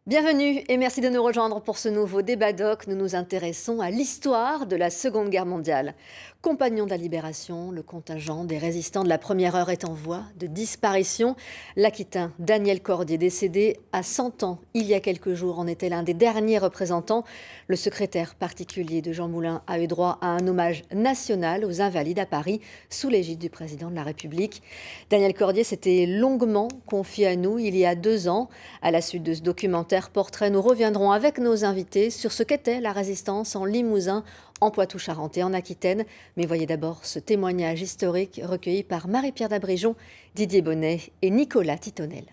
Bienvenue et merci de nous rejoindre pour ce nouveau débat doc. Nous nous intéressons à l'histoire de la Seconde Guerre mondiale. Compagnon de la Libération, le contingent des résistants de la première heure est en voie de disparition. L'Aquitain Daniel Cordier, décédé à 100 ans il y a quelques jours, en était l'un des derniers représentants. Le secrétaire particulier de Jean Moulin a eu droit à un hommage national aux Invalides à Paris, sous l'égide du président de la République. Daniel Cordier s'était longuement confié à nous il y a 2 ans. À la suite de ce documentaire portrait, nous reviendrons avec nos invités sur ce qu'était la résistance en Limousin, en Poitou-Charentes et en Aquitaine. Mais voyez d'abord ce témoignage historique recueilli par Marie-Pierre d'Abrigeon, Didier Bonnet et Nicolas Titonnel.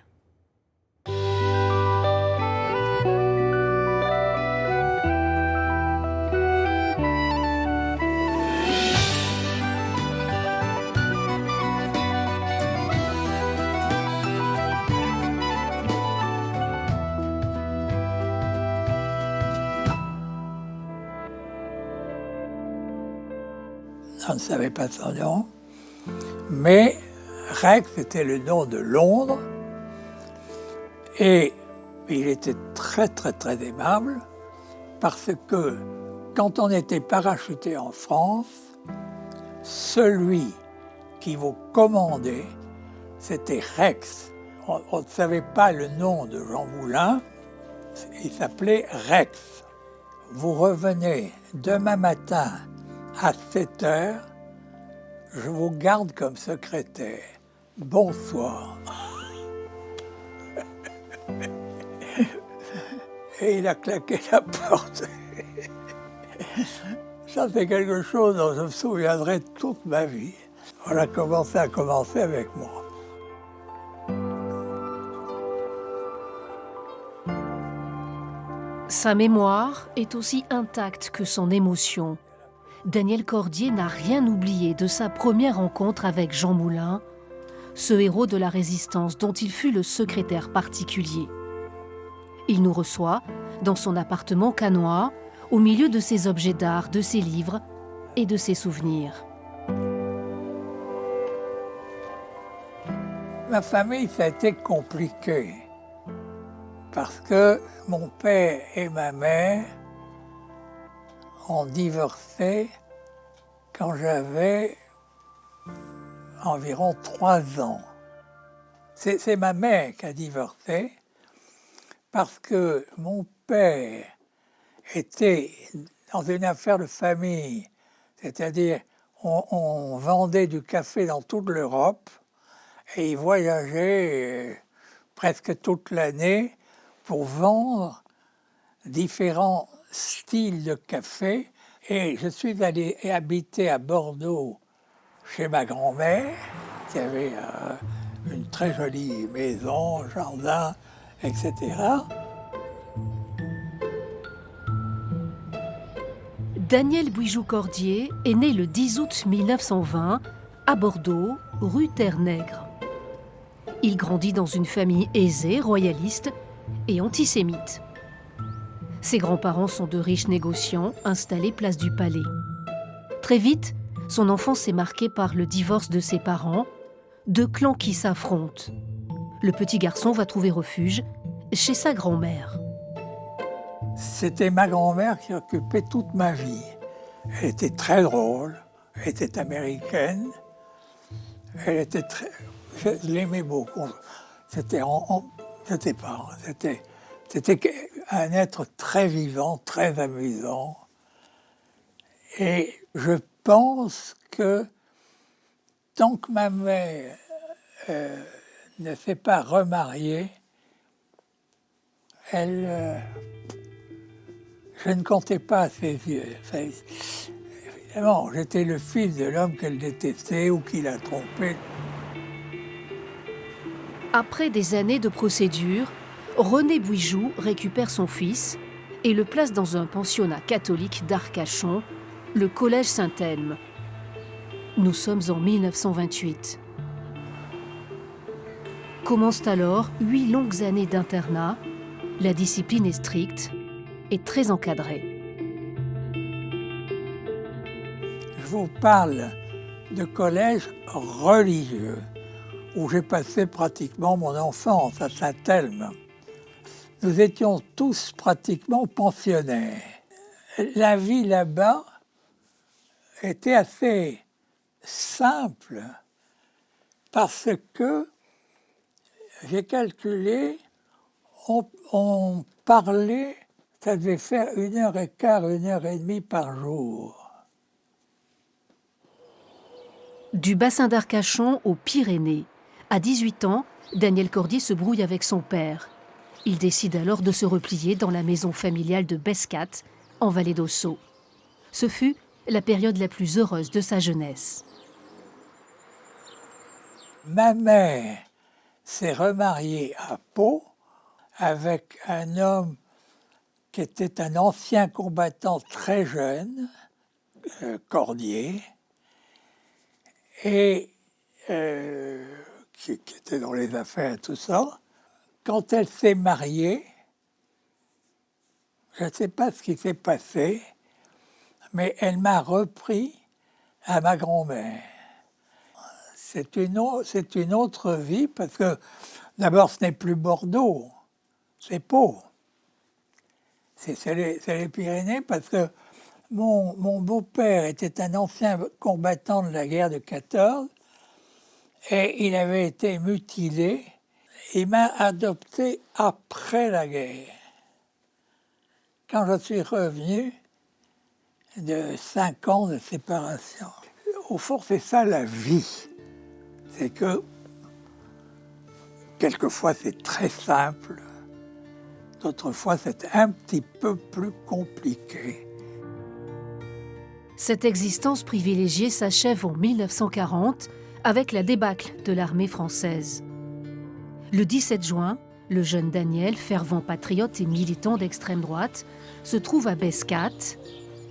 On ne savait pas son nom, mais Rex était le nom de Londres et il était très très très aimable parce que quand on était parachuté en France, celui qui vous commandait, c'était Rex. On ne savait pas le nom de Jean Moulin, il s'appelait Rex. Vous revenez demain matin à 7 heures, je vous garde comme secrétaire. Bonsoir. Et il a claqué la porte. Ça, c'est quelque chose dont je me souviendrai toute ma vie. On a commencé avec moi. Sa mémoire est aussi intacte que son émotion. Daniel Cordier n'a rien oublié de sa première rencontre avec Jean Moulin, ce héros de la résistance dont il fut le secrétaire particulier. Il nous reçoit dans son appartement cannois, au milieu de ses objets d'art, de ses livres et de ses souvenirs. Ma famille, ça a été compliqué parce que mon père et ma mère ont divorcé quand j'avais environ 3 ans. C'est ma mère qui a divorcé parce que mon père était dans une affaire de famille, c'est-à-dire on vendait du café dans toute l'Europe et il voyageait presque toute l'année pour vendre différents styles de café. Et je suis allé habiter à Bordeaux chez ma grand-mère, qui avait une très jolie maison, jardin, etc. Daniel Bouijoux-Cordier est né le 10 août 1920 à Bordeaux, rue Terre-Nègre. Il grandit dans une famille aisée, royaliste et antisémite. Ses grands-parents sont de riches négociants installés place du Palais. Très vite, son enfance est marquée par le divorce de ses parents, 2 clans qui s'affrontent. Le petit garçon va trouver refuge chez sa grand-mère. C'était ma grand-mère qui occupait toute ma vie. Elle était très drôle, elle était américaine, je l'aimais beaucoup. C'était un être très vivant, très amusant. Et je pense que tant que ma mère ne s'est pas remariée, je ne comptais pas à ses yeux. Enfin, évidemment, j'étais le fils de l'homme qu'elle détestait ou qui l'a trompé. Après des années de procédure, René Bouijoux récupère son fils et le place dans un pensionnat catholique d'Arcachon, le Collège Saint-Elme. Nous sommes en 1928. Commencent alors 8 longues années d'internat. La discipline est stricte et très encadrée. Je vous parle de collège religieux où j'ai passé pratiquement mon enfance à Saint-Elme. nous étions tous pratiquement pensionnaires. La vie là-bas était assez simple parce que, j'ai calculé, on parlait, ça devait faire 1h15, 1h30 par jour. Du bassin d'Arcachon aux Pyrénées. À 18 ans, Daniel Cordier se brouille avec son père. Il décide alors de se replier dans la maison familiale de Bescate, en vallée d'Ossau. Ce fut la période la plus heureuse de sa jeunesse. Ma mère s'est remariée à Pau avec un homme qui était un ancien combattant très jeune, Cordier, et qui était dans les affaires et tout ça. Quand elle s'est mariée, je ne sais pas ce qui s'est passé, mais elle m'a repris à ma grand-mère. C'est une autre vie parce que d'abord ce n'est plus Bordeaux, c'est Pau. C'est les Pyrénées parce que mon beau-père était un ancien combattant de la guerre de 14 et il avait été mutilé. Il m'a adopté après la guerre. Quand je suis revenu de 5 ans de séparation. Au fond, c'est ça la vie. C'est que quelquefois c'est très simple, d'autres fois c'est un petit peu plus compliqué. Cette existence privilégiée s'achève en 1940 avec la débâcle de l'armée française. Le 17 juin, le jeune Daniel, fervent patriote et militant d'extrême droite, se trouve à Bescate.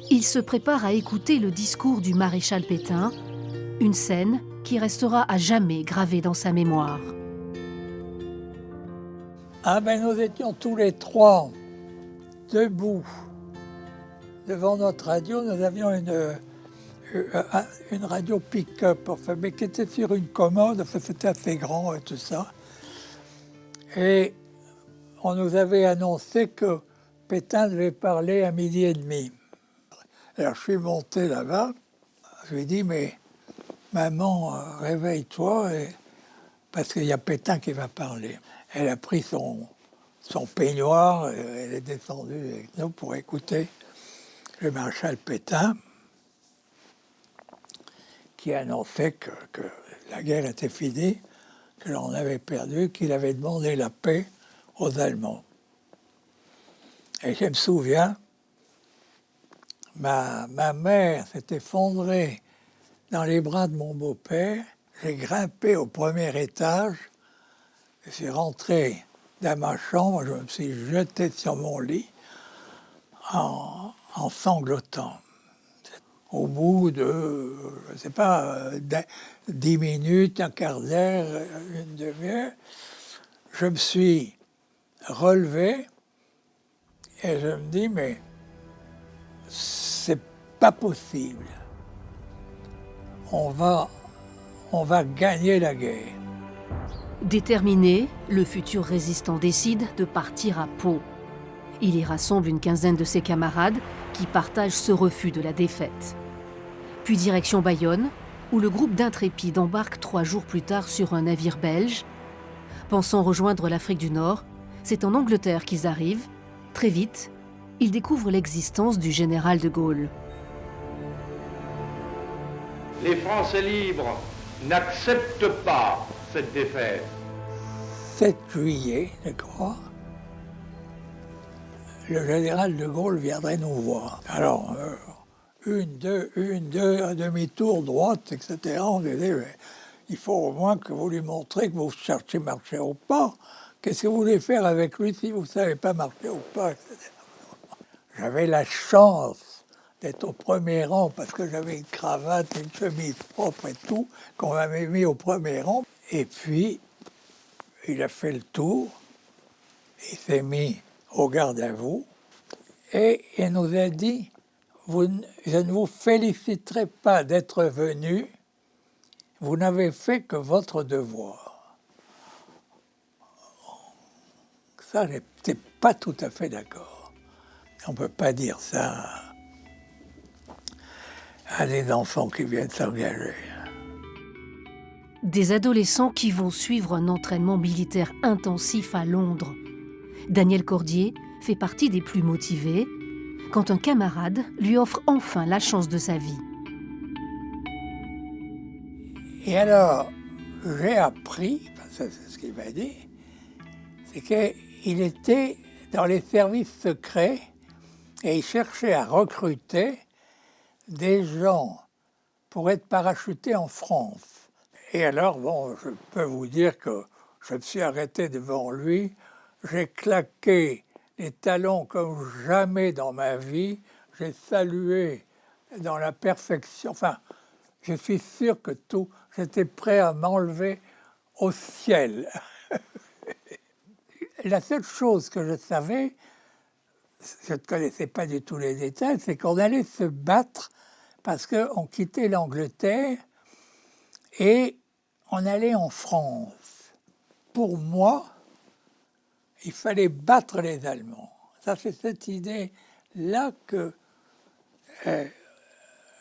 Il se prépare à écouter le discours du maréchal Pétain, une scène qui restera à jamais gravée dans sa mémoire. Nous étions tous les trois debout devant notre radio. Nous avions une radio pick-up, mais qui était sur une commode, c'était assez grand et tout ça. Et on nous avait annoncé que Pétain devait parler à 12h30. Alors je suis monté là-bas, je lui ai dit, mais maman, réveille-toi, parce qu'il y a Pétain qui va parler. Elle a pris son peignoir, elle est descendue avec nous pour écouter le maréchal Pétain, qui annonçait que la guerre était finie, que l'on avait perdu, qu'il avait demandé la paix aux Allemands. Et je me souviens, ma mère s'est effondrée dans les bras de mon beau-père. J'ai grimpé au premier étage, je suis rentré dans ma chambre, je me suis jeté sur mon lit en sanglotant. Au bout de, je ne sais pas, 10 minutes, un quart d'heure, une demi-heure, je me suis relevé et je me dis, mais c'est pas possible. On va gagner la guerre. Déterminé, le futur résistant décide de partir à Pau. Il y rassemble une quinzaine de ses camarades qui partagent ce refus de la défaite. Puis direction Bayonne, où le groupe d'intrépides embarque 3 jours plus tard sur un navire belge. Pensant rejoindre l'Afrique du Nord, c'est en Angleterre qu'ils arrivent. Très vite, ils découvrent l'existence du général de Gaulle. Les Français libres n'acceptent pas cette défaite. 7 juillet, je crois, le général de Gaulle viendrait nous voir. Alors, une, deux, un demi-tour, droite, etc. On disait, mais il faut au moins que vous lui montrez que vous cherchez marcher au pas. Qu'est-ce que vous voulez faire avec lui si vous ne savez pas marcher au pas, etc. J'avais la chance d'être au premier rang parce que j'avais une cravate, une chemise propre et tout, qu'on m'avait mis au premier rang. Et puis, il a fait le tour, il s'est mis au garde à vous et il nous a dit, je ne vous féliciterai pas d'être venu, vous n'avez fait que votre devoir. ça, je n'étais pas tout à fait d'accord. On ne peut pas dire ça à des enfants qui viennent s'engager. Des adolescents qui vont suivre un entraînement militaire intensif à Londres. Daniel Cordier fait partie des plus motivés quand un camarade lui offre enfin la chance de sa vie. Et alors, j'ai appris, ça c'est ce qu'il m'a dit, c'est qu'il était dans les services secrets et il cherchait à recruter des gens pour être parachutés en France. Et alors, bon, je peux vous dire que je me suis arrêté devant lui, j'ai claqué les talons comme jamais dans ma vie, j'ai salué dans la perfection, enfin, je suis sûr que tout, j'étais prêt à m'enlever au ciel. La seule chose que je savais, je ne connaissais pas du tout les détails, c'est qu'on allait se battre parce qu'on quittait l'Angleterre et on allait en France. Pour moi, il fallait battre les Allemands. Ça, c'est cette idée-là que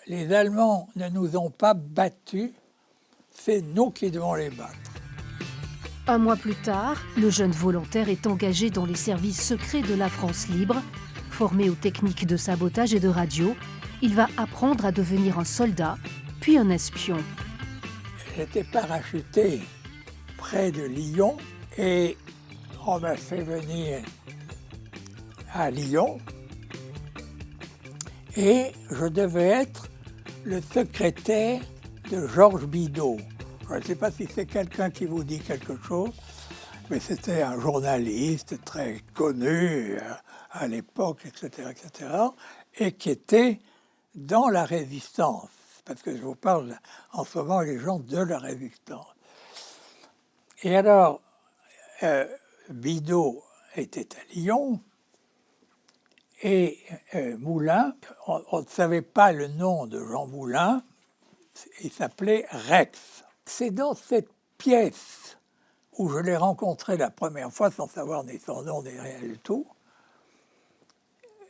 les Allemands ne nous ont pas battus, c'est nous qui devons les battre. Un mois plus tard, le jeune volontaire est engagé dans les services secrets de la France libre. Formé aux techniques de sabotage et de radio, il va apprendre à devenir un soldat, puis un espion. J'étais parachuté près de Lyon et on m'a fait venir à Lyon et je devais être le secrétaire de Georges Bidault. Je ne sais pas si c'est quelqu'un qui vous dit quelque chose, mais c'était un journaliste très connu à l'époque, etc., et qui était dans la résistance, parce que je vous parle en ce moment les gens de la résistance. Et alors, Bidault était à Lyon, et Moulin, on ne savait pas le nom de Jean Moulin, il s'appelait Rex. C'est dans cette pièce où je l'ai rencontré la première fois sans savoir ni son nom ni rien du tout,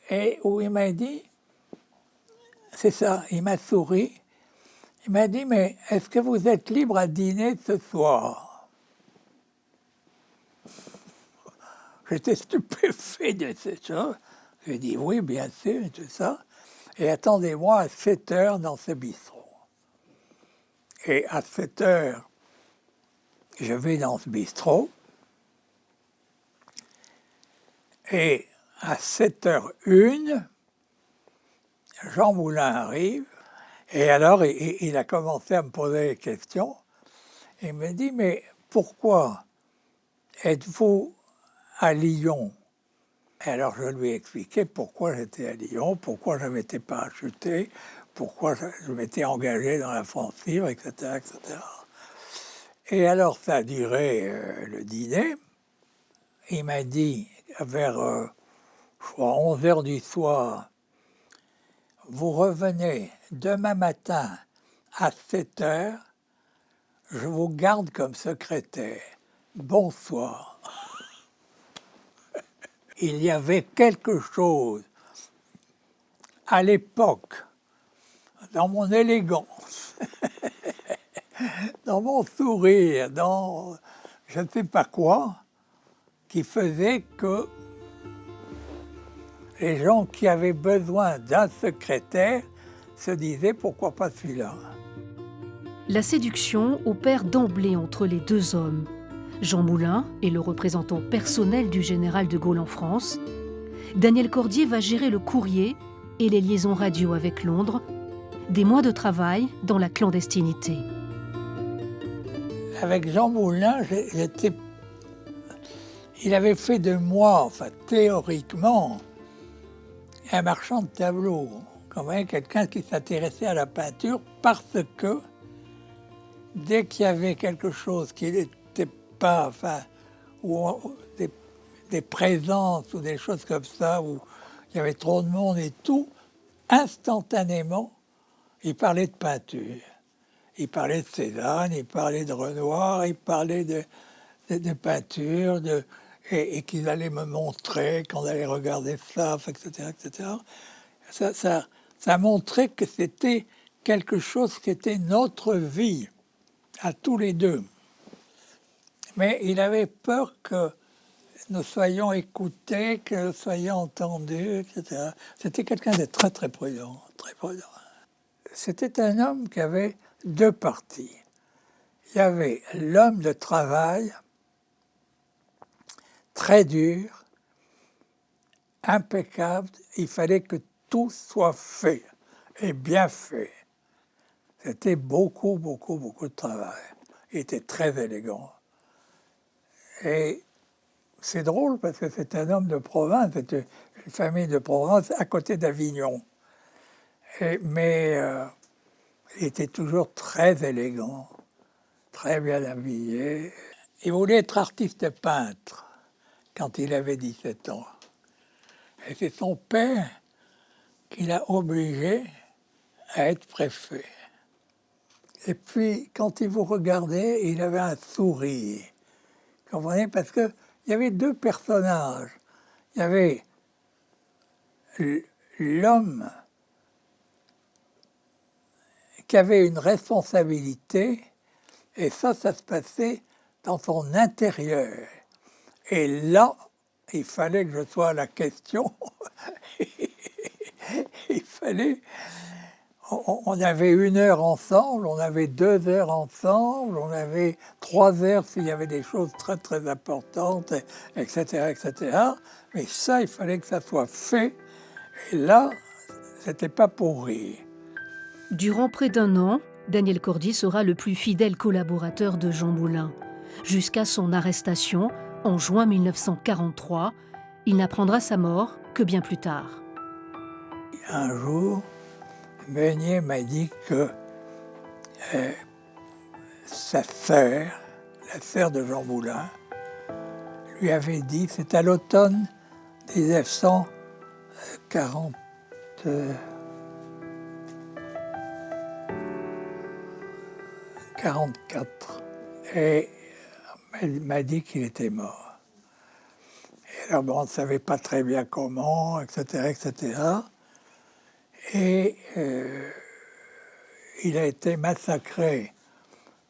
et où il m'a dit, c'est ça, il m'a souri, il m'a dit, mais est-ce que vous êtes libre à dîner ce soir? J'étais stupéfait de cette chose. J'ai dit oui, bien sûr, et tout ça. Et attendez-moi à 7 heures dans ce bistrot. Et à 7 heures, je vais dans ce bistrot. Et à 7h01, Jean Moulin arrive. Et alors, il a commencé à me poser des questions. Il me dit, mais pourquoi êtes-vous à Lyon? Et alors, je lui ai expliqué pourquoi j'étais à Lyon, pourquoi je m'étais parachuté, pourquoi je m'étais engagé dans la France libre, etc., etc. Et alors, ça a duré le dîner. Il m'a dit, vers, je crois, 11h du soir, vous revenez demain matin à 7h, je vous garde comme secrétaire. Bonsoir. Il y avait quelque chose à l'époque, dans mon élégance, dans mon sourire, dans je ne sais pas quoi, qui faisait que les gens qui avaient besoin d'un secrétaire se disaient pourquoi pas celui-là. La séduction opère d'emblée entre les deux hommes. Jean Moulin est le représentant personnel du général de Gaulle en France. Daniel Cordier va gérer le courrier et les liaisons radio avec Londres. Des mois de travail dans la clandestinité. Avec Jean Moulin, il avait fait de moi, enfin théoriquement, un marchand de tableaux, quand même quelqu'un qui s'intéressait à la peinture parce que dès qu'il y avait quelque chose qui n'était pas, enfin, ou des présences ou des choses comme ça, où il y avait trop de monde et tout, instantanément, il parlait de peinture. Il parlait de Cézanne, il parlait de Renoir, il parlait de peinture, et qu'ils allaient me montrer, qu'on allait regarder ça, etc., etc. Ça montrait que c'était quelque chose qui était notre vie, à tous les deux. Mais il avait peur que nous soyons écoutés, que nous soyons entendus, etc. C'était quelqu'un de très, très prudent, très prudent. C'était un homme qui avait deux parties. Il y avait l'homme de travail, très dur, impeccable. Il fallait que tout soit fait, et bien fait. C'était beaucoup, beaucoup, beaucoup de travail. Il était très élégant. Et c'est drôle parce que c'est un homme de province, c'était une famille de Provence à côté d'Avignon. Mais il était toujours très élégant, très bien habillé. Il voulait être artiste peintre quand il avait 17 ans. Et c'est son père qui l'a obligé à être préfet. Et puis, quand il vous regardait, il avait un sourire. Vous comprenez? Parce qu'il y avait deux personnages. Il y avait l'homme qui avait une responsabilité, et ça se passait dans son intérieur. Et là, il fallait que je sois à la question. Il fallait... On avait 1 heure ensemble, on avait 2 heures ensemble, on avait 3 heures s'il y avait des choses très très importantes, etc., etc. Mais ça, il fallait que ça soit fait. Et là, c'était pas pour rire. Durant près d'1 an, Daniel Cordier sera le plus fidèle collaborateur de Jean Moulin. Jusqu'à son arrestation, en juin 1943, il n'apprendra sa mort que bien plus tard. Un jour, Meunier m'a dit que sa sœur, la sœur de Jean Moulin, lui avait dit, c'est à l'automne 1944, et elle m'a dit qu'il était mort. Et alors, bon, on ne savait pas très bien comment, etc., etc., et il a été massacré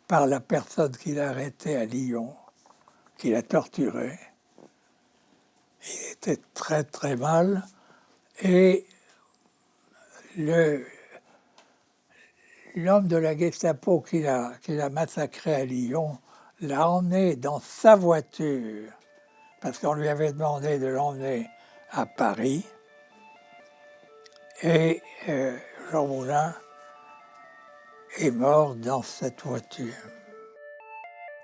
par la personne qui l'a arrêté à Lyon, qui l'a torturé. Il était très très mal. Et l'homme de la Gestapo qui l'a massacré à Lyon l'a emmené dans sa voiture, parce qu'on lui avait demandé de l'emmener à Paris. Et Jean Moulin est mort dans cette voiture.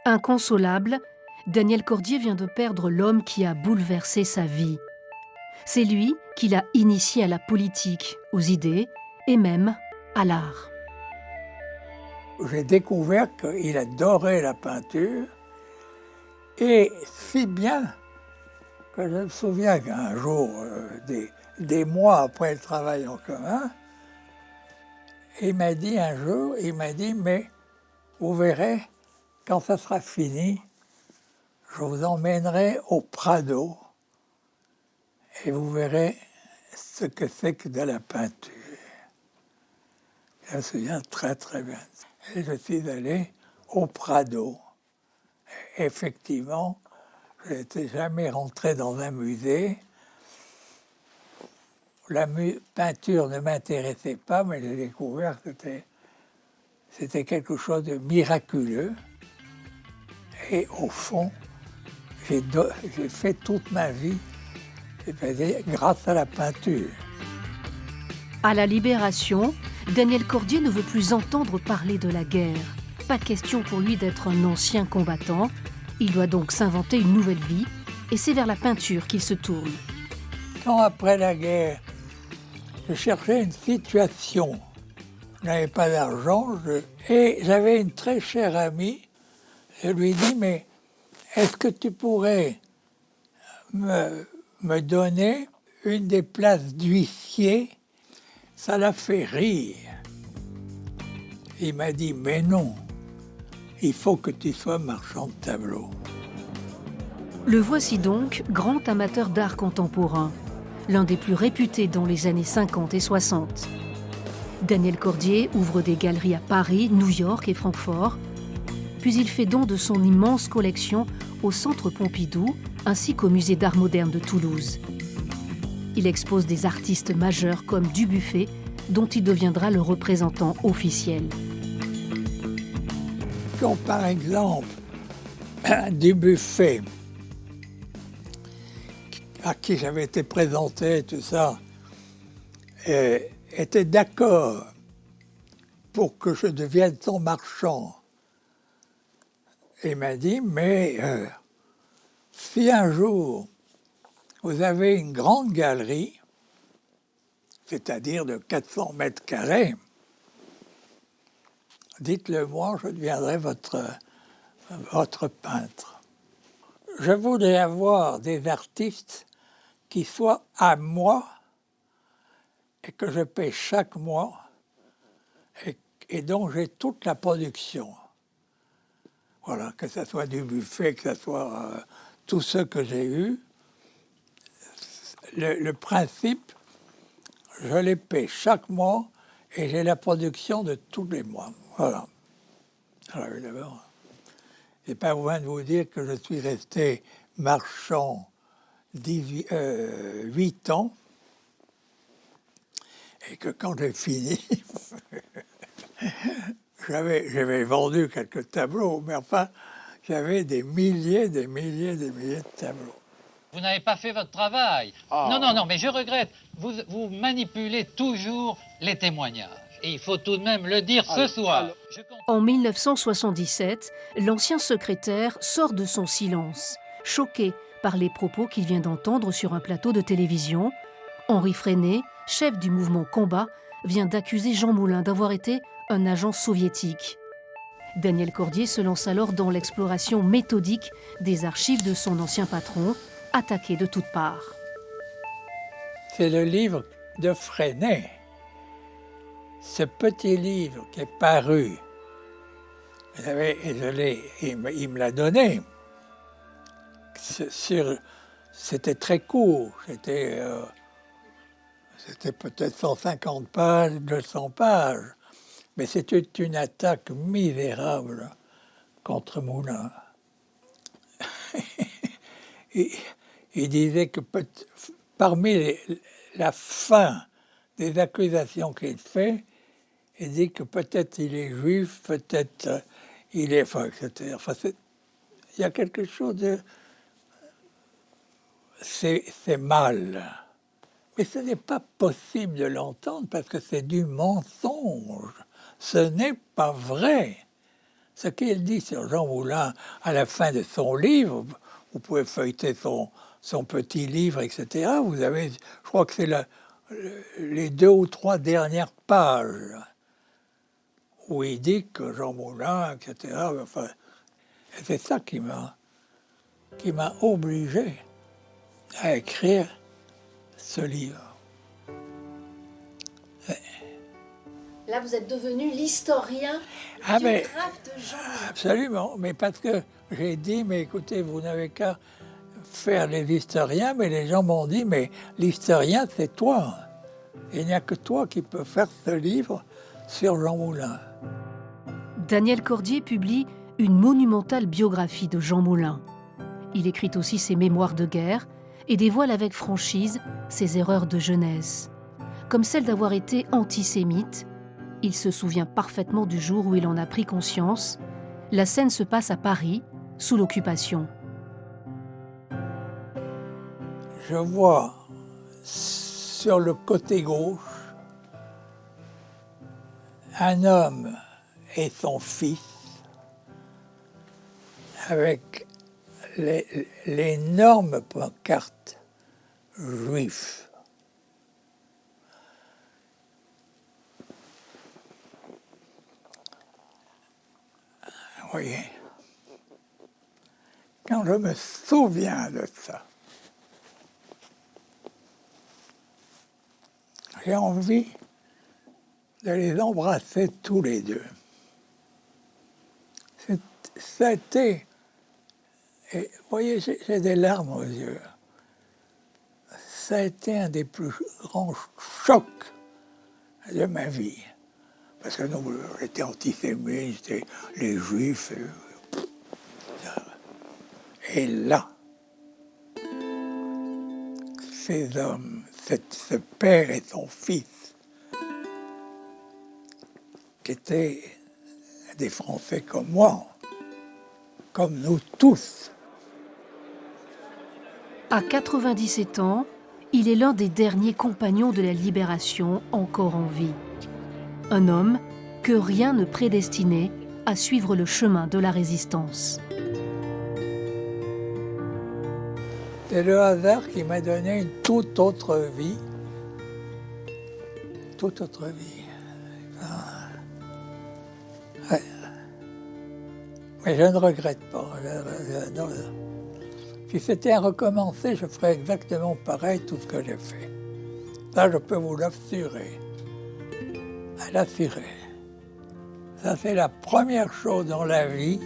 Inconsolable, Daniel Cordier vient de perdre l'homme qui a bouleversé sa vie. C'est lui qui l'a initié à la politique, aux idées et même à l'art. J'ai découvert qu'il adorait la peinture, et si bien que je me souviens qu'un jour, des mois après le travail en commun, il m'a dit un jour, mais vous verrez, quand ça sera fini, je vous emmènerai au Prado et vous verrez ce que c'est que de la peinture. Je me souviens très très bien. Et je suis allé au Prado. Et effectivement, je n'étais jamais rentré dans un musée. La peinture ne m'intéressait pas, mais j'ai découvert que c'était quelque chose de miraculeux. Et au fond, j'ai fait toute ma vie, c'est-à-dire grâce à la peinture. À la Libération, Daniel Cordier ne veut plus entendre parler de la guerre. Pas question pour lui d'être un ancien combattant. Il doit donc s'inventer une nouvelle vie, et c'est vers la peinture qu'il se tourne. Quand après la guerre, je cherchais une situation. Je n'avais pas d'argent, et j'avais une très chère amie. Je lui ai dit, mais est-ce que tu pourrais me donner une des places d'huissier? Ça l'a fait rire. Il m'a dit, mais non, il faut que tu sois marchand de tableaux. Le voici donc grand amateur d'art contemporain, l'un des plus réputés dans les années 50 et 60. Daniel Cordier ouvre des galeries à Paris, New York et Francfort, puis il fait don de son immense collection au Centre Pompidou ainsi qu'au Musée d'art moderne de Toulouse. Il expose des artistes majeurs comme Dubuffet, dont il deviendra le représentant officiel. Quand par exemple Dubuffet, à qui j'avais été présenté, tout ça, était d'accord pour que je devienne son marchand. Il m'a dit, mais si un jour vous avez une grande galerie, c'est-à-dire de 400 mètres carrés, dites-le moi, je deviendrai votre peintre. Je voudrais avoir des artistes qui soient à moi et que je paie chaque mois et dont j'ai toute la production. Voilà, que ce soit Dubuffet, que ce soit tous ceux que j'ai eus. Le principe, je les paie chaque mois et j'ai la production de tous les mois. Voilà. Alors évidemment, j'ai pas besoin de vous dire que je suis resté marchand 8 ans et que quand j'ai fini, j'avais vendu quelques tableaux, mais enfin, j'avais des milliers de tableaux. Vous n'avez pas fait votre travail. Oh. Non, mais je regrette. Vous manipulez toujours les témoignages. Et il faut tout de même le dire ce soir. En 1977, l'ancien secrétaire sort de son silence, choqué par les propos qu'il vient d'entendre sur un plateau de télévision. Henri Freinet, chef du mouvement Combat, vient d'accuser Jean Moulin d'avoir été un agent soviétique. Daniel Cordier se lance alors dans l'exploration méthodique des archives de son ancien patron, attaqué de toutes parts. C'est le livre de Freinet. Ce petit livre qui est paru, il me l'a donné. C'était très court, c'était peut-être 150 pages, 200 pages, mais c'était une attaque misérable contre Moulin. Il disait que parmi la fin des accusations qu'il fait, il dit que peut-être il est juif, peut-être il est... Enfin, etc. Enfin, il y a quelque chose de... C'est mal. Mais ce n'est pas possible de l'entendre parce que c'est du mensonge. Ce n'est pas vrai. Ce qu'il dit sur Jean Moulin à la fin de son livre, vous pouvez feuilleter son petit livre, etc. Vous avez, je crois que c'est les 2 ou 3 dernières pages où il dit que Jean Moulin, etc. Enfin, c'est ça qui m'a obligé à écrire ce livre. Là, vous êtes devenu l'historien biographe de Jean Moulin. Absolument, mais parce que j'ai dit, mais écoutez, vous n'avez qu'à faire les historiens, mais les gens m'ont dit, mais l'historien, c'est toi. Il n'y a que toi qui peux faire ce livre sur Jean Moulin. Daniel Cordier publie une monumentale biographie de Jean Moulin. Il écrit aussi ses mémoires de guerre et dévoile avec franchise ses erreurs de jeunesse. Comme celle d'avoir été antisémite, il se souvient parfaitement du jour où il en a pris conscience. La scène se passe à Paris, sous l'occupation. Je vois sur le côté gauche un homme et son fils avec l'énorme pancarte juif. Vous voyez, quand je me souviens de ça, j'ai envie de les embrasser tous les deux. C'était Et vous voyez, j'ai des larmes aux yeux. Ça a été un des plus grands chocs de ma vie. Parce que nous, j'étais antisémite, j'étais les juifs. Et là, ces hommes, ce père et son fils, qui étaient des Français comme moi, comme nous tous. À 97 ans, il est l'un des derniers compagnons de la Libération encore en vie. Un homme que rien ne prédestinait à suivre le chemin de la résistance. C'est le hasard qui m'a donné une toute autre vie. Toute autre vie. Ouais. Mais je ne regrette pas. Non. Si c'était à recommencer, je ferais exactement pareil tout ce que j'ai fait. Ça, je peux vous l'assurer. L'assurer. Ça, c'est la première chose dans la vie,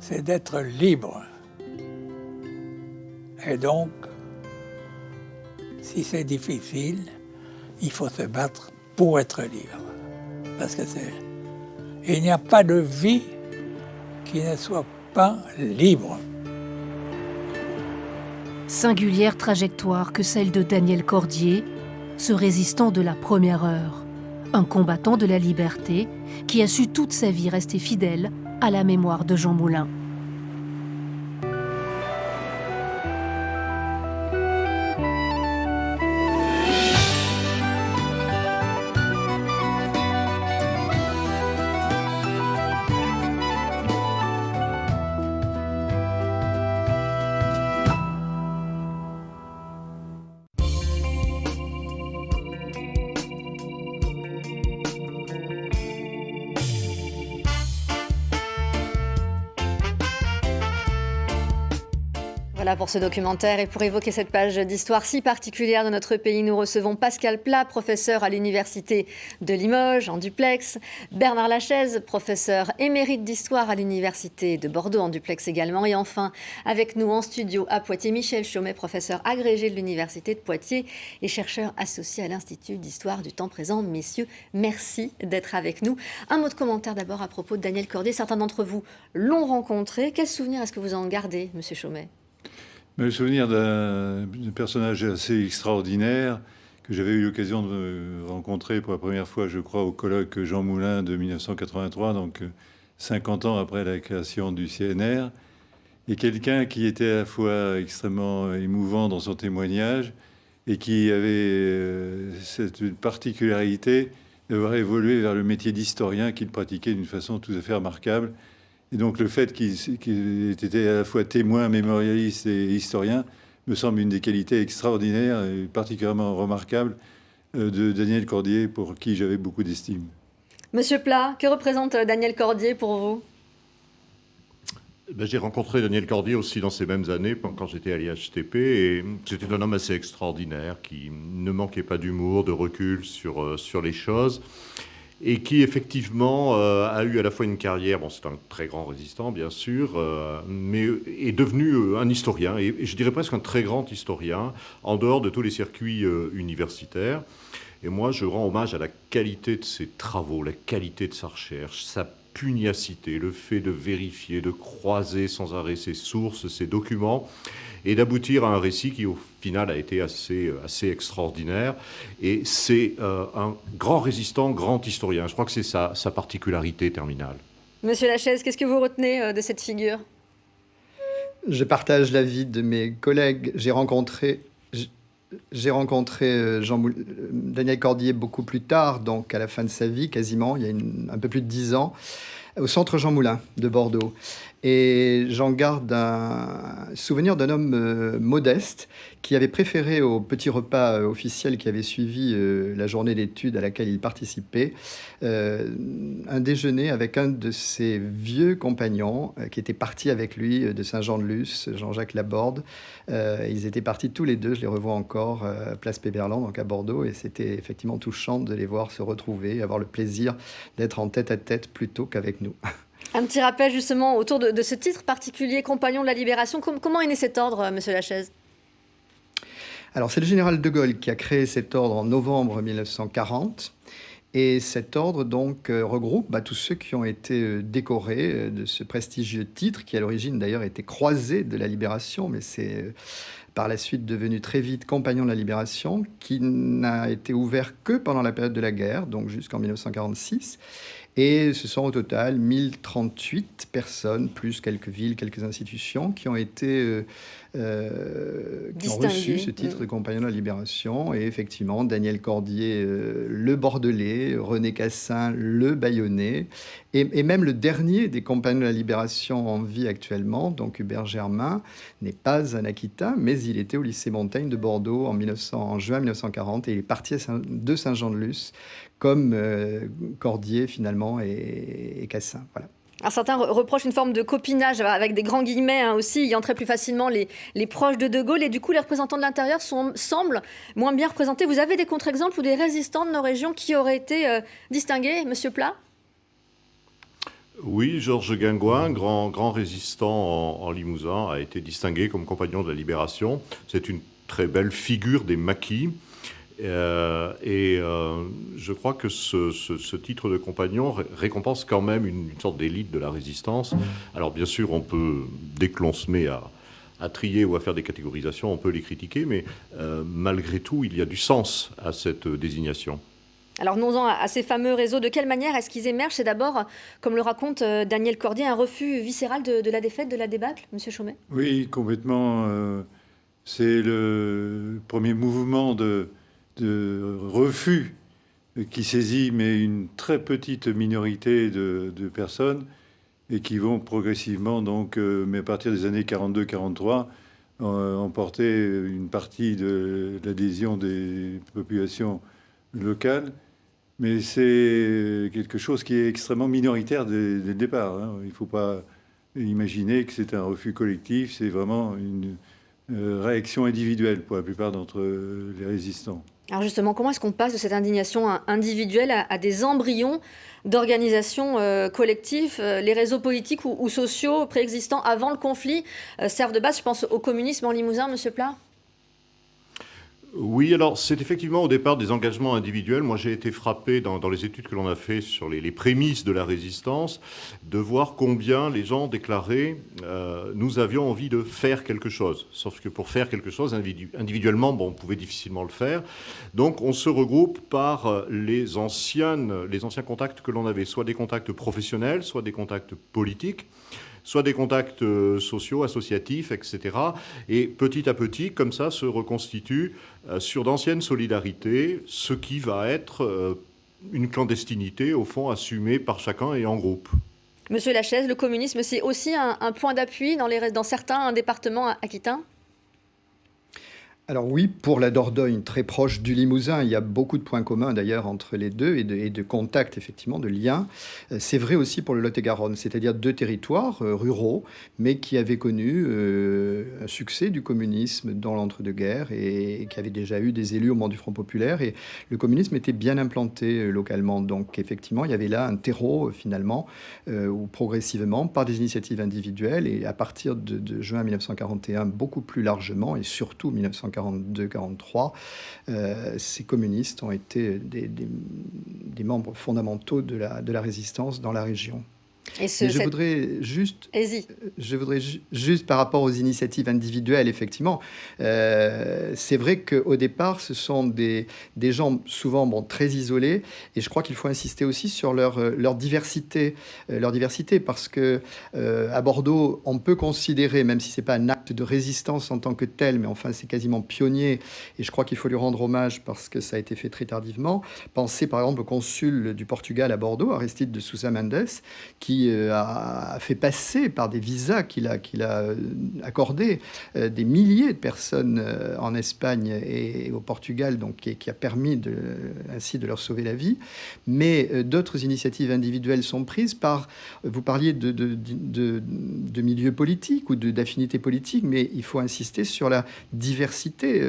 c'est d'être libre. Et donc, si c'est difficile, il faut se battre pour être libre. Parce que il n'y a pas de vie qui ne soit pas libre. Singulière trajectoire que celle de Daniel Cordier, ce résistant de la première heure. Un combattant de la liberté qui a su toute sa vie rester fidèle à la mémoire de Jean Moulin. Voilà pour ce documentaire. Et pour évoquer cette page d'histoire si particulière de notre pays, nous recevons Pascal Plat, professeur à l'université de Limoges en duplex, Bernard Lachaise, professeur émérite d'histoire à l'université de Bordeaux en duplex également, et enfin avec nous en studio à Poitiers, Michel Chaumet, professeur agrégé de l'université de Poitiers et chercheur associé à l'Institut d'histoire du temps présent. Messieurs, merci d'être avec nous. Un mot de commentaire d'abord à propos de Daniel Cordier. Certains d'entre vous l'ont rencontré. Quel souvenir est-ce que vous en gardez, monsieur Chaumet ? Le souvenir d'un personnage assez extraordinaire que j'avais eu l'occasion de rencontrer pour la première fois, je crois, au colloque Jean Moulin de 1983, donc 50 ans après la création du CNR, et quelqu'un qui était à la fois extrêmement émouvant dans son témoignage et qui avait cette particularité d'avoir évolué vers le métier d'historien qu'il pratiquait d'une façon tout à fait remarquable. Et donc le fait qu'il était à la fois témoin, mémorialiste et historien me semble une des qualités extraordinaires et particulièrement remarquables de Daniel Cordier, pour qui j'avais beaucoup d'estime. Monsieur Plat, que représente Daniel Cordier pour vous ? J'ai rencontré Daniel Cordier aussi dans ces mêmes années, quand j'étais à l'IHTP, et c'était un homme assez extraordinaire, qui ne manquait pas d'humour, de recul sur les choses, et qui effectivement a eu à la fois une carrière, bon, c'est un très grand résistant bien sûr, mais est devenu un historien, et je dirais presque un très grand historien, en dehors de tous les circuits universitaires. Et moi, je rends hommage à la qualité de ses travaux, la qualité de sa recherche, sa pugnacité, le fait de vérifier, de croiser sans arrêt ses sources, ses documents, et d'aboutir à un récit qui, au final, a été assez extraordinaire. Et c'est un grand résistant, grand historien. Je crois que c'est sa particularité terminale. Monsieur Lachaise, qu'est-ce que vous retenez de cette figure ? Je partage l'avis de mes collègues. J'ai rencontré Daniel Cordier beaucoup plus tard, donc à la fin de sa vie, quasiment, il y a un peu plus de 10 ans, au centre Jean Moulin de Bordeaux. Et j'en garde un souvenir d'un homme modeste qui avait préféré au petit repas officiel qui avait suivi la journée d'études à laquelle il participait, un déjeuner avec un de ses vieux compagnons qui était parti avec lui de Saint-Jean-de-Luz, Jean-Jacques Laborde. Ils étaient partis tous les deux, je les revois encore, place Péberlan, donc à Bordeaux, et c'était effectivement touchant de les voir se retrouver, avoir le plaisir d'être en tête-à-tête plutôt qu'avec nous. Un petit rappel justement autour de ce titre particulier, Compagnon de la Libération. Comment est né cet ordre, Monsieur Lachaise ? Alors c'est le général de Gaulle qui a créé cet ordre en novembre 1940. Et cet ordre donc regroupe tous ceux qui ont été décorés de ce prestigieux titre, qui à l'origine d'ailleurs était croisé de la Libération, mais c'est par la suite devenu très vite Compagnon de la Libération, qui n'a été ouvert que pendant la période de la guerre, donc jusqu'en 1946. Et ce sont au total 1038 personnes, plus quelques villes, quelques institutions, qui ont été qui ont reçu ce titre de Compagnon de la Libération. Et effectivement, Daniel Cordier, le Bordelais, René Cassin, le Bayonnais, et même le dernier des Compagnons de la Libération en vie actuellement, donc Hubert Germain, n'est pas un Aquitain, mais il était au lycée Montaigne de Bordeaux en juin 1940, et il est parti de Saint-Jean-de-Luz, comme Cordier finalement et Cassin. Voilà. Alors certains reprochent une forme de copinage avec des grands guillemets aussi. Il y entrait plus facilement les proches de Gaulle, et du coup les représentants de l'intérieur semblent moins bien représentés. Vous avez des contre-exemples ou des résistants de nos régions qui auraient été distingués, Monsieur Plat ? Oui, Georges Guingouin, grand résistant en Limousin, a été distingué comme Compagnon de la Libération. C'est une très belle figure des maquis. Je crois que ce titre de compagnon récompense quand même une sorte d'élite de la résistance. Alors bien sûr, on peut, dès que l'on se met à trier ou à faire des catégorisations, on peut les critiquer, mais malgré tout, il y a du sens à cette désignation. Alors venons-en à ces fameux réseaux. De quelle manière est-ce qu'ils émergent ? C'est d'abord, comme le raconte Daniel Cordier, un refus viscéral de la défaite, de la débâcle, Monsieur Chaumet ? Oui, complètement. C'est le premier mouvement de refus qui saisit, mais une très petite minorité de personnes, et qui vont progressivement, donc, mais à partir des années 42-43, emporter une partie de l'adhésion des populations locales. Mais c'est quelque chose qui est extrêmement minoritaire dès le départ. Il ne faut pas imaginer que c'est un refus collectif, c'est vraiment une réaction individuelle pour la plupart d'entre les résistants. Alors justement, comment est-ce qu'on passe de cette indignation individuelle à des embryons d'organisations collectives ? Les réseaux politiques ou sociaux préexistants avant le conflit servent de base, je pense au communisme en Limousin, Monsieur Plat ? Oui, alors c'est effectivement au départ des engagements individuels. Moi, j'ai été frappé dans les études que l'on a fait sur les prémices de la résistance, de voir combien les gens déclaraient nous avions envie de faire quelque chose. Sauf que pour faire quelque chose, individuellement, on pouvait difficilement le faire. Donc, on se regroupe par les anciens contacts que l'on avait, soit des contacts professionnels, soit des contacts politiques, soit des contacts sociaux, associatifs, etc. Et petit à petit, comme ça, se reconstitue sur d'anciennes solidarités, ce qui va être une clandestinité, au fond, assumée par chacun et en groupe. Monsieur Lachaise, le communisme, c'est aussi un point d'appui dans certains départements aquitains ? Alors oui, pour la Dordogne, très proche du Limousin, il y a beaucoup de points communs d'ailleurs entre les deux et de contacts, effectivement, de liens. C'est vrai aussi pour le Lot-et-Garonne, c'est-à-dire deux territoires ruraux, mais qui avaient connu un succès du communisme dans l'entre-deux-guerres et qui avaient déjà eu des élus au moment du Front populaire. Et le communisme était bien implanté localement. Donc effectivement, il y avait là un terreau finalement où progressivement, par des initiatives individuelles et à partir de juin 1941, beaucoup plus largement et surtout 1942-43, ces communistes ont été des membres fondamentaux de la résistance dans la région. Je voudrais juste par rapport aux initiatives individuelles, effectivement, c'est vrai qu'au départ, ce sont des gens souvent très isolés, et je crois qu'il faut insister aussi sur leur diversité, parce que à Bordeaux, on peut considérer, même si c'est pas un acte de résistance en tant que tel, mais enfin c'est quasiment pionnier, et je crois qu'il faut lui rendre hommage parce que ça a été fait très tardivement. Pensez par exemple au consul du Portugal à Bordeaux, Aristide de Sousa Mendes, qui a fait passer par des visas qu'il a accordés des milliers de personnes en Espagne et au Portugal, donc qui a permis ainsi de leur sauver la vie. Mais d'autres initiatives individuelles sont prises par, vous parliez de milieux politiques ou d'affinités politiques, mais il faut insister sur la diversité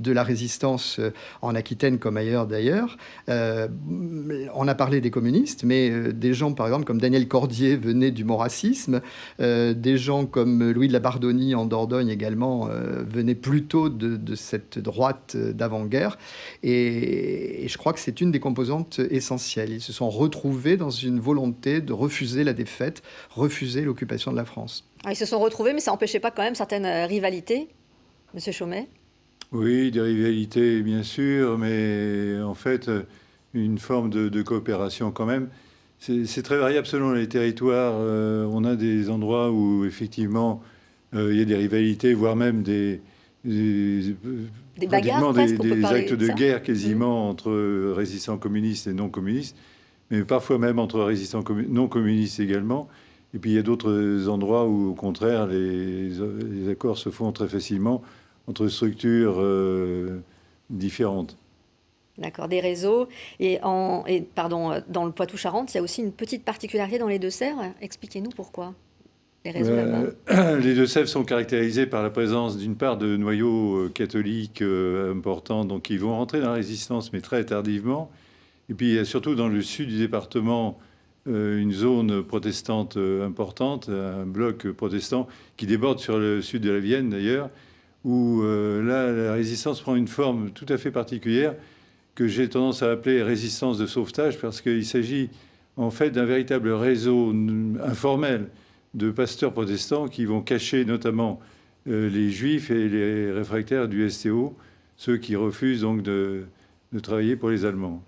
de la résistance en Aquitaine comme ailleurs d'ailleurs. On a parlé des communistes, mais des gens par exemple comme Daniel Cordier venaient du maurassisme, des gens comme Louis de la Bardonnie en Dordogne également venaient plutôt de cette droite d'avant-guerre. Et je crois que c'est une des composantes essentielles. Ils se sont retrouvés dans une volonté de refuser la défaite, refuser l'occupation de la France. Alors, ils se sont retrouvés, mais ça n'empêchait pas quand même certaines rivalités, Monsieur Chaumet? Oui, des rivalités, bien sûr, mais en fait, une forme de coopération quand même. C'est très variable selon les territoires. On a des endroits où, effectivement, il y a des rivalités, voire même des bagarres, presque, des actes de guerre quasiment entre résistants communistes et non communistes, mais parfois même entre résistants non communistes également. Et puis il y a d'autres endroits où, au contraire, les accords se font très facilement entre structures différentes. D'accord, des réseaux. Et dans le Poitou-Charentes, il y a aussi une petite particularité dans les Deux-Sèvres. Expliquez-nous pourquoi les réseaux là-bas. Les Deux-Sèvres sont caractérisés par la présence d'une part de noyaux catholiques importants, donc qui vont rentrer dans la résistance, mais très tardivement. Et puis il y a surtout dans le sud du département une zone protestante importante, un bloc protestant qui déborde sur le sud de la Vienne d'ailleurs, où là la résistance prend une forme tout à fait particulière que j'ai tendance à appeler résistance de sauvetage, parce qu'il s'agit en fait d'un véritable réseau informel de pasteurs protestants qui vont cacher notamment les juifs et les réfractaires du STO, ceux qui refusent donc de travailler pour les Allemands.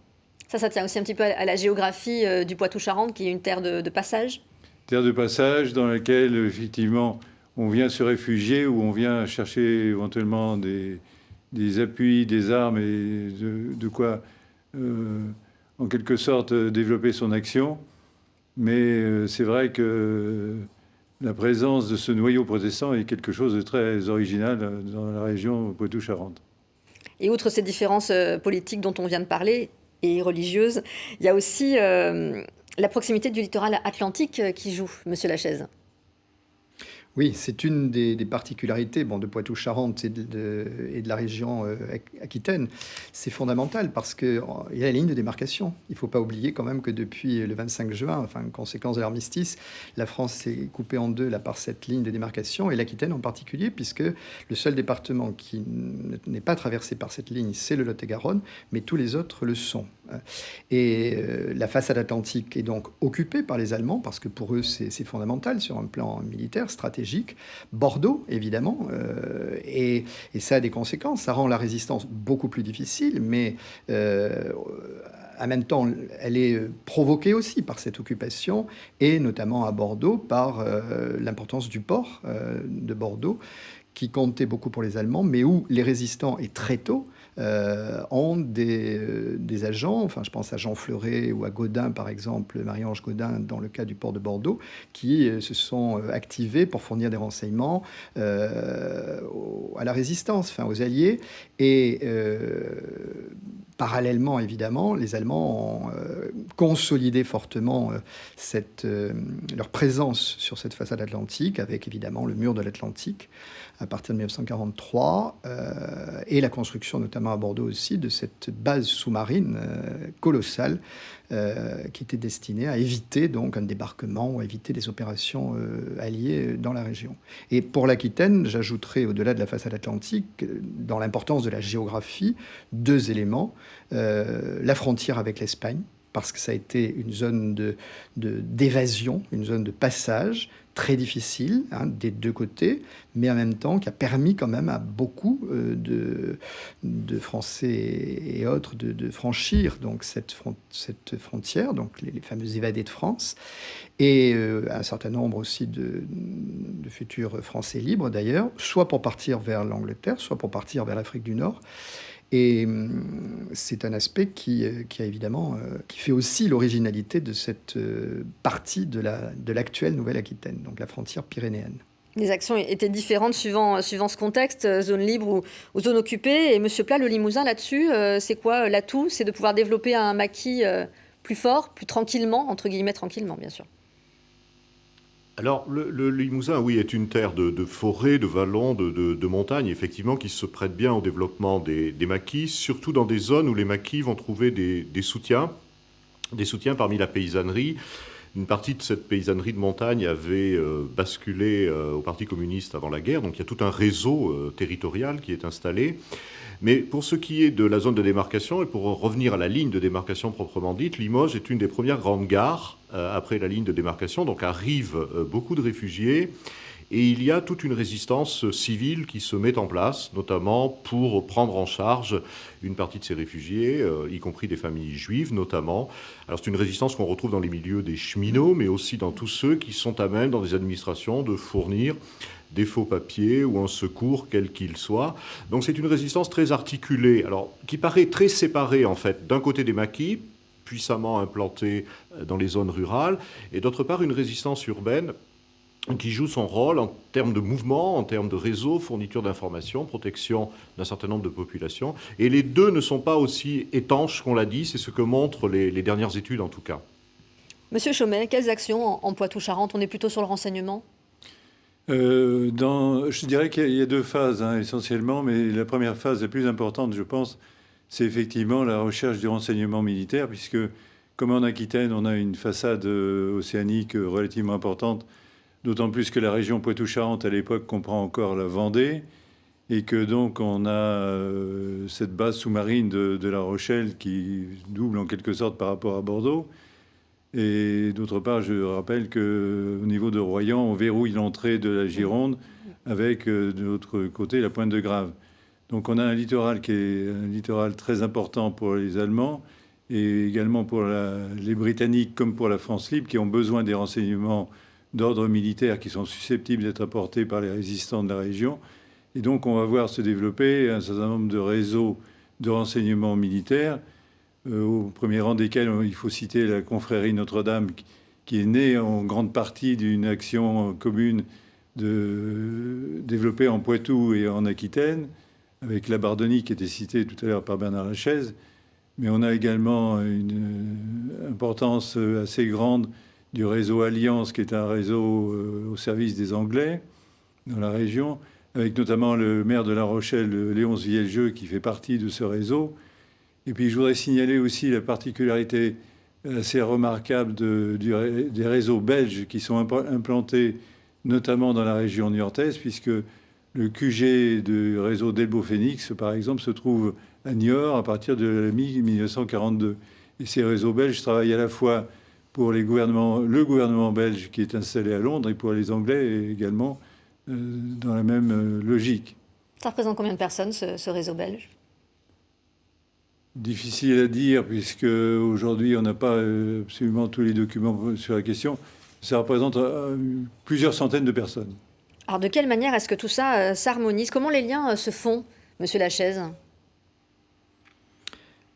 Ça tient aussi un petit peu à la géographie du Poitou-Charentes, qui est une terre de passage. Terre de passage dans laquelle, effectivement, on vient se réfugier, ou on vient chercher éventuellement des appuis, des armes et de quoi, en quelque sorte, développer son action. Mais c'est vrai que la présence de ce noyau protestant est quelque chose de très original dans la région Poitou-Charentes. Et outre ces différences politiques dont on vient de parler, et religieuses, il y a aussi la proximité du littoral atlantique qui joue, Monsieur Lachaise. Oui, c'est une des particularités de Poitou-Charentes et de la région Aquitaine. C'est fondamental parce qu'il y a la ligne de démarcation. Il ne faut pas oublier quand même que depuis le 25 juin, enfin, conséquence de l'armistice, la France s'est coupée en deux là, par cette ligne de démarcation, et l'Aquitaine en particulier, puisque le seul département qui n'est pas traversé par cette ligne, c'est le Lot-et-Garonne, mais tous les autres le sont. Et la façade atlantique est donc occupée par les Allemands, parce que pour eux, c'est fondamental sur un plan militaire, stratégique. Bordeaux, évidemment, et ça a des conséquences. Ça rend la résistance beaucoup plus difficile, mais en même temps, elle est provoquée aussi par cette occupation, et notamment à Bordeaux par l'importance du port de Bordeaux, qui comptait beaucoup pour les Allemands, mais où les résistants, et très tôt, ont des agents, enfin je pense à Jean Fleuret ou à Gaudin par exemple, Marie-Ange Gaudin dans le cas du port de Bordeaux, qui se sont activés pour fournir des renseignements à la résistance, enfin aux Alliés, et parallèlement évidemment, les Allemands ont consolidé fortement leur présence sur cette façade atlantique, avec évidemment le mur de l'Atlantique à partir de 1943, et la construction notamment à Bordeaux aussi de cette base sous-marine colossale qui était destinée à éviter donc un débarquement ou à éviter des opérations alliées dans la région. Et pour l'Aquitaine, j'ajouterai au-delà de la façade atlantique, dans l'importance de la géographie, deux éléments. La frontière avec l'Espagne, parce que ça a été une zone d'évasion, une zone de passage très difficile des deux côtés, mais en même temps qui a permis quand même à beaucoup de Français et autres de franchir donc cette frontière, donc les fameux évadés de France, et un certain nombre aussi de futurs Français libres d'ailleurs, soit pour partir vers l'Angleterre, soit pour partir vers l'Afrique du Nord. Et c'est un aspect qui a évidemment, qui fait aussi l'originalité de cette partie de l'actuelle Nouvelle-Aquitaine, donc la frontière pyrénéenne. Les actions étaient différentes suivant ce contexte, zone libre ou zone occupée. Et M. Plat, le Limousin, là-dessus, c'est quoi l'atout? C'est de pouvoir développer un maquis plus fort, plus tranquillement, entre guillemets tranquillement, bien sûr. Alors, le Limousin, oui, est une terre de forêts, de vallons, de montagnes, effectivement, qui se prête bien au développement des maquis, surtout dans des zones où les maquis vont trouver des soutiens parmi la paysannerie. Une partie de cette paysannerie de montagne avait basculé au Parti communiste avant la guerre, donc il y a tout un réseau territorial qui est installé. Mais pour ce qui est de la zone de démarcation, et pour revenir à la ligne de démarcation proprement dite, Limoges est une des premières grandes gares après la ligne de démarcation, donc arrivent beaucoup de réfugiés, et il y a toute une résistance civile qui se met en place, notamment pour prendre en charge une partie de ces réfugiés, y compris des familles juives notamment. Alors c'est une résistance qu'on retrouve dans les milieux des cheminots, mais aussi dans tous ceux qui sont à même dans des administrations de fournir des faux papiers ou un secours quel qu'il soit. Donc c'est une résistance très articulée, alors qui paraît très séparée en fait, d'un côté des maquis, puissamment implantés dans les zones rurales, et d'autre part une résistance urbaine qui joue son rôle en termes de mouvement, en termes de réseau, fourniture d'informations, protection d'un certain nombre de populations. Et les deux ne sont pas aussi étanches qu'on l'a dit, c'est ce que montrent les dernières études en tout cas. Monsieur Chaumet, quelles actions en Poitou-Charentes? On est plutôt sur le renseignement? Je dirais qu'il y a deux phases essentiellement, mais la première phase la plus importante, je pense, c'est effectivement la recherche du renseignement militaire, puisque comme en Aquitaine, on a une façade océanique relativement importante, d'autant plus que la région Poitou-Charentes, à l'époque, comprend encore la Vendée, et que donc on a cette base sous-marine de La Rochelle qui double en quelque sorte par rapport à Bordeaux. Et d'autre part, je rappelle qu'au niveau de Royan, on verrouille l'entrée de la Gironde avec, de l'autre côté, la pointe de Grave. Donc on a un littoral qui est un littoral très important pour les Allemands et également pour les Britanniques comme pour la France libre qui ont besoin des renseignements d'ordre militaire qui sont susceptibles d'être apportés par les résistants de la région. Et donc on va voir se développer un certain nombre de réseaux de renseignements militaires, au premier rang desquels il faut citer la confrérie Notre-Dame, qui est née en grande partie d'une action commune développée en Poitou et en Aquitaine, avec la Bardenie qui était citée tout à l'heure par Bernard Lachaise. Mais on a également une importance assez grande du réseau Alliance, qui est un réseau au service des Anglais dans la région, avec notamment le maire de La Rochelle, Léonce Vieljeux, qui fait partie de ce réseau. Et puis je voudrais signaler aussi la particularité assez remarquable des réseaux belges qui sont implantés notamment dans la région niortaise, puisque le QG du réseau d'Elbeau-Phénix, par exemple, se trouve à Niort à partir de la mi-1942. Et ces réseaux belges travaillent à la fois pour le gouvernement belge qui est installé à Londres et pour les Anglais également dans la même logique. Ça représente combien de personnes, ce réseau belge? Difficile à dire, puisque aujourd'hui on n'a pas absolument tous les documents sur la question. Ça représente plusieurs centaines de personnes. Alors de quelle manière est-ce que tout ça s'harmonise? Comment les liens se font, Monsieur Lachaise?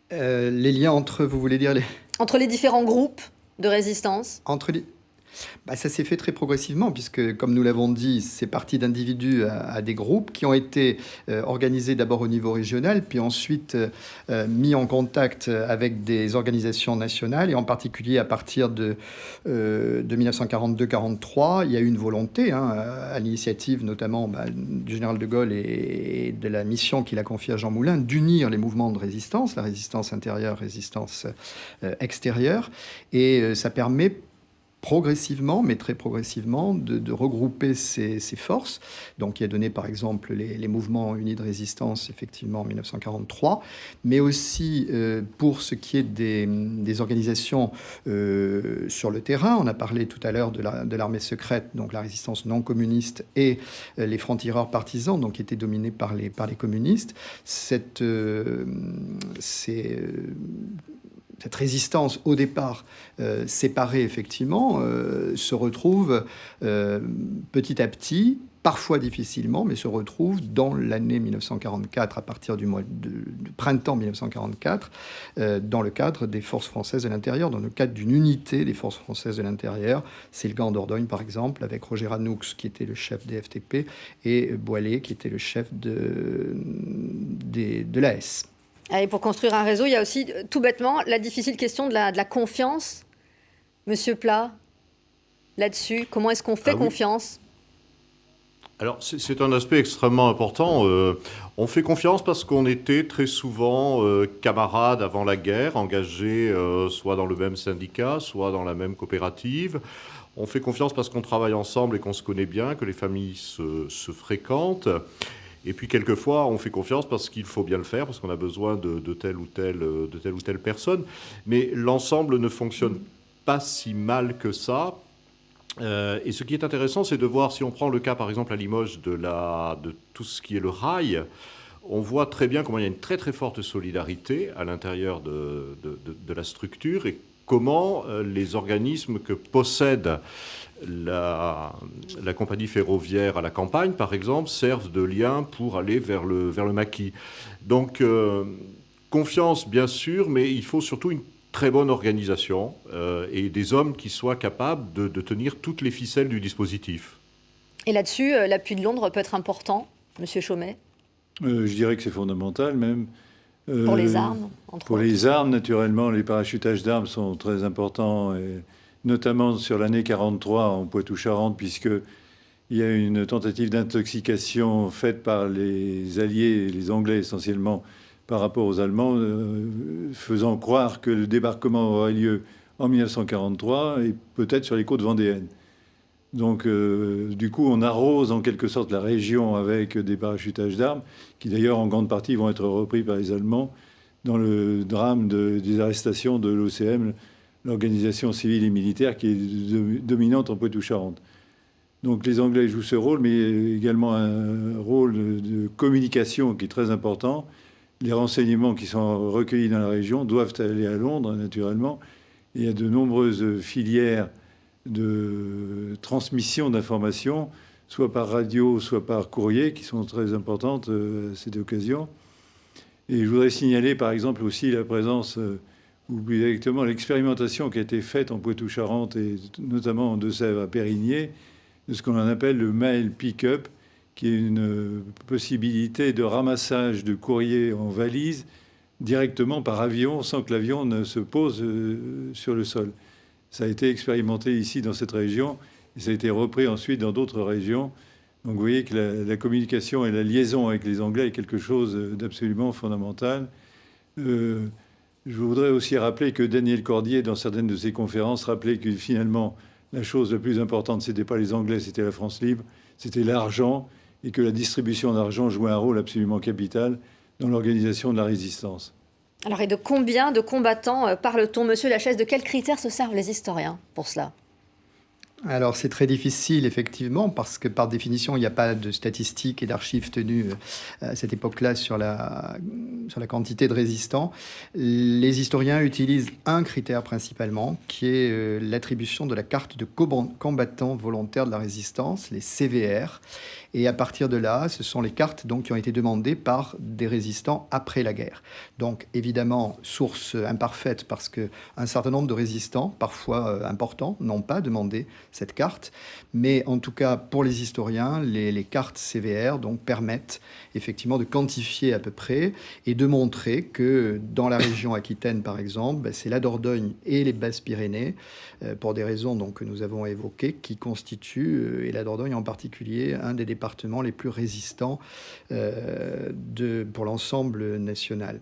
Les liens entre, vous voulez dire Entre les différents groupes de résistance? Ça s'est fait très progressivement, puisque, comme nous l'avons dit, c'est parti d'individus à des groupes qui ont été organisés d'abord au niveau régional, puis ensuite mis en contact avec des organisations nationales, et en particulier à partir de 1942-43, il y a eu une volonté, à l'initiative notamment du général de Gaulle et de la mission qu'il a confiée à Jean Moulin, d'unir les mouvements de résistance, la résistance intérieure, résistance extérieure, et ça permet progressivement, mais très progressivement, de regrouper ces forces. Donc, il a donné, par exemple, les mouvements unis de résistance, effectivement, en 1943, mais aussi, pour ce qui est des organisations sur le terrain, on a parlé tout à l'heure de l'armée secrète, donc la résistance non communiste, et les francs-tireurs partisans, donc qui étaient dominés par les communistes. Cette résistance, au départ séparée, effectivement, se retrouve petit à petit, parfois difficilement, mais se retrouve dans l'année 1944, à partir du printemps 1944, dans le cadre des forces françaises de l'intérieur, dans le cadre d'une unité des forces françaises de l'intérieur. C'est le camp en Dordogne, par exemple, avec Roger Ranoux, qui était le chef des FTP, et Boilet, qui était le chef de l'AS. Et pour construire un réseau, il y a aussi, tout bêtement, la difficile question de la confiance. Monsieur Plat? là-dessus? Comment est-ce qu'on fait confiance? Alors, c'est un aspect extrêmement important. On fait confiance parce qu'on était très souvent camarades avant la guerre, engagés soit dans le même syndicat, soit dans la même coopérative. On fait confiance parce qu'on travaille ensemble et qu'on se connaît bien, que les familles se fréquentent. Et puis, quelquefois, on fait confiance parce qu'il faut bien le faire, parce qu'on a besoin de telle ou telle personne. Mais l'ensemble ne fonctionne pas si mal que ça. Et ce qui est intéressant, c'est de voir, si on prend le cas par exemple à Limoges de tout ce qui est le rail, on voit très bien comment il y a une très très forte solidarité à l'intérieur de la structure et comment les organismes que possède la compagnie ferroviaire à la campagne, par exemple, servent de lien pour aller vers le maquis. Donc, confiance bien sûr, mais il faut surtout une très bonne organisation et des hommes qui soient capables de tenir toutes les ficelles du dispositif. Et là-dessus, l'appui de Londres peut être important, Monsieur Chaumet? Je dirais que c'est fondamental même. Pour les armes, Pour les armes, naturellement, les parachutages d'armes sont très importants, et notamment sur l'année 43 en Poitou-Charentes, puisqu'il y a une tentative d'intoxication faite par les Alliés, les Anglais essentiellement, par rapport aux Allemands, faisant croire que le débarquement aurait lieu en 1943 et peut-être sur les côtes vendéennes. Donc, du coup, on arrose en quelque sorte la région avec des parachutages d'armes, qui d'ailleurs en grande partie vont être repris par les Allemands dans le drame des arrestations de l'OCM, l'organisation civile et militaire qui est dominante en Poitou-Charentes. Donc les Anglais jouent ce rôle, mais également un rôle de communication qui est très important. Les renseignements qui sont recueillis dans la région doivent aller à Londres, naturellement. Il y a de nombreuses filières de transmission d'informations, soit par radio, soit par courrier, qui sont très importantes à cette occasion. Et je voudrais signaler, par exemple, aussi la présence, ou plus exactement l'expérimentation qui a été faite en Poitou-Charentes, et notamment en Deux-Sèvres, à Périgné, de ce qu'on appelle le mail pick-up, qui est une possibilité de ramassage de courrier en valise directement par avion, sans que l'avion ne se pose sur le sol. Ça a été expérimenté ici dans cette région, et ça a été repris ensuite dans d'autres régions. Donc vous voyez que la communication et la liaison avec les Anglais est quelque chose d'absolument fondamental. Je voudrais aussi rappeler que Daniel Cordier, dans certaines de ses conférences, rappelait que finalement, la chose la plus importante, ce n'était pas les Anglais, c'était la France libre, c'était l'argent, et que la distribution d'argent jouait un rôle absolument capital dans l'organisation de la résistance. Alors, et de combien de combattants parle-t-on, Monsieur Lachaise? De quels critères se servent les historiens pour cela? Alors c'est très difficile effectivement parce que par définition il n'y a pas de statistiques et d'archives tenues à cette époque-là sur la quantité de résistants. Les historiens utilisent un critère principalement qui est l'attribution de la carte de combattants volontaires de la résistance, les CVR. Et à partir de là, ce sont les cartes donc, qui ont été demandées par des résistants après la guerre. Donc évidemment, source imparfaite parce qu'un certain nombre de résistants, parfois importants, n'ont pas demandé cette carte. Mais en tout cas, pour les historiens, les cartes CVR donc, permettent effectivement de quantifier à peu près et de montrer que dans la région Aquitaine, par exemple, c'est la Dordogne et les Basses-Pyrénées, pour des raisons donc, que nous avons évoquées, qui constituent, et la Dordogne en particulier, un des départements les plus résistants pour l'ensemble national.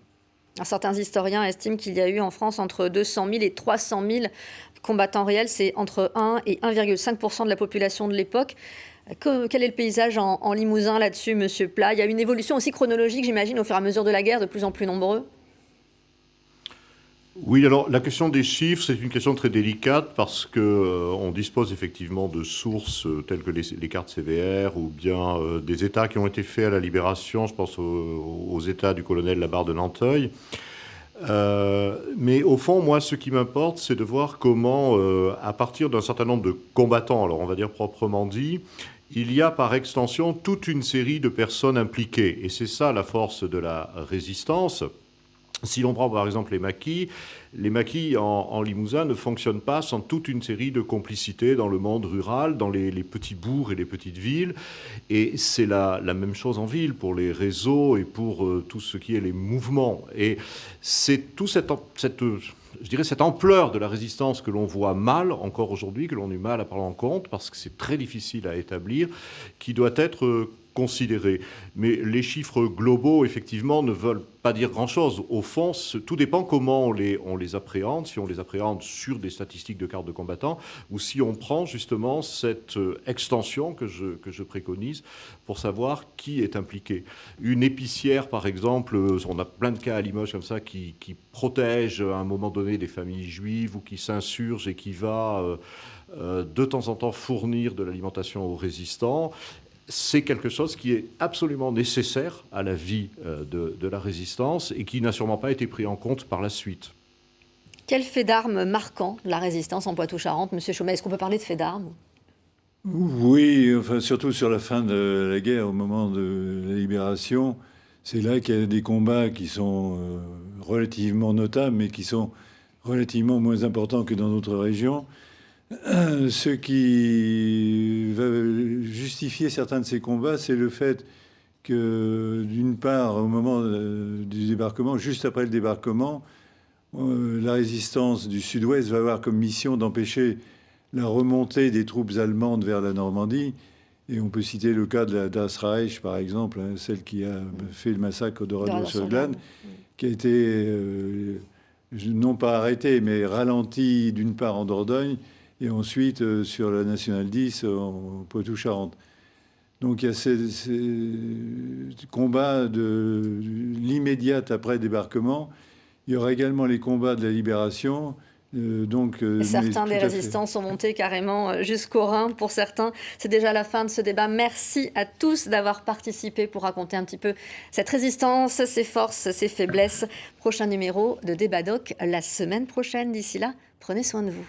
Alors, certains historiens estiment qu'il y a eu en France entre 200 000 et 300 000 combattants réels. C'est entre 1 et 1,5% de la population de l'époque. Quel est le paysage en Limousin là-dessus, Monsieur Plat? Il y a une évolution aussi chronologique, j'imagine, au fur et à mesure de la guerre, de plus en plus nombreux? Oui, alors la question des chiffres, c'est une question très délicate parce qu'on dispose effectivement de sources telles que les cartes CVR ou bien des états qui ont été faits à la Libération, je pense aux états du colonel Labarre de Nanteuil. Mais au fond, moi, ce qui m'importe, c'est de voir comment, à partir d'un certain nombre de combattants, alors on va dire proprement dit, il y a par extension toute une série de personnes impliquées. Et c'est ça la force de la résistance. Si l'on prend par exemple les maquis en Limousin ne fonctionnent pas sans toute une série de complicités dans le monde rural, dans les petits bourgs et les petites villes. Et c'est la même chose en ville pour les réseaux et pour tout ce qui est les mouvements. Et c'est toute cette ampleur de la résistance que l'on voit mal encore aujourd'hui, que l'on a du mal à prendre en compte parce que c'est très difficile à établir, qui doit être considéré. Mais les chiffres globaux, effectivement, ne veulent pas dire grand-chose. Au fond, tout dépend comment on les appréhende, si on les appréhende sur des statistiques de cartes de combattants, ou si on prend justement cette extension que je préconise pour savoir qui est impliqué. Une épicière, par exemple, on a plein de cas à Limoges comme ça, qui protège à un moment donné des familles juives ou qui s'insurge et qui va de temps en temps fournir de l'alimentation aux résistants. C'est quelque chose qui est absolument nécessaire à la vie de la résistance et qui n'a sûrement pas été pris en compte par la suite. Quel fait d'armes marquant de la résistance en Poitou-Charentes, Monsieur Chaumet? Est-ce qu'on peut parler de fait d'armes? Oui, enfin, surtout sur la fin de la guerre, au moment de la libération, c'est là qu'il y a des combats qui sont relativement notables, mais qui sont relativement moins importants que dans d'autres régions. Ce qui va justifier certains de ces combats, c'est le fait que, d'une part, au moment du débarquement, juste après le débarquement, la résistance du Sud-Ouest va avoir comme mission d'empêcher la remontée des troupes allemandes vers la Normandie. Et on peut citer le cas de la Das Reich, par exemple, celle qui a fait le massacre d'Oradour-sur-Glane, qui a été non pas arrêtée, mais ralentie d'une part en Dordogne, et ensuite sur la Nationale 10 en Poitou-Charentes. Donc il y a ces combats de l'immédiate après le débarquement. Il y aura également les combats de la libération. Certains des résistants sont montés carrément jusqu'au Rhin pour certains. C'est déjà la fin de ce débat. Merci à tous d'avoir participé pour raconter un petit peu cette résistance, ses forces, ses faiblesses. Prochain numéro de Débat Doc la semaine prochaine. D'ici là, prenez soin de vous.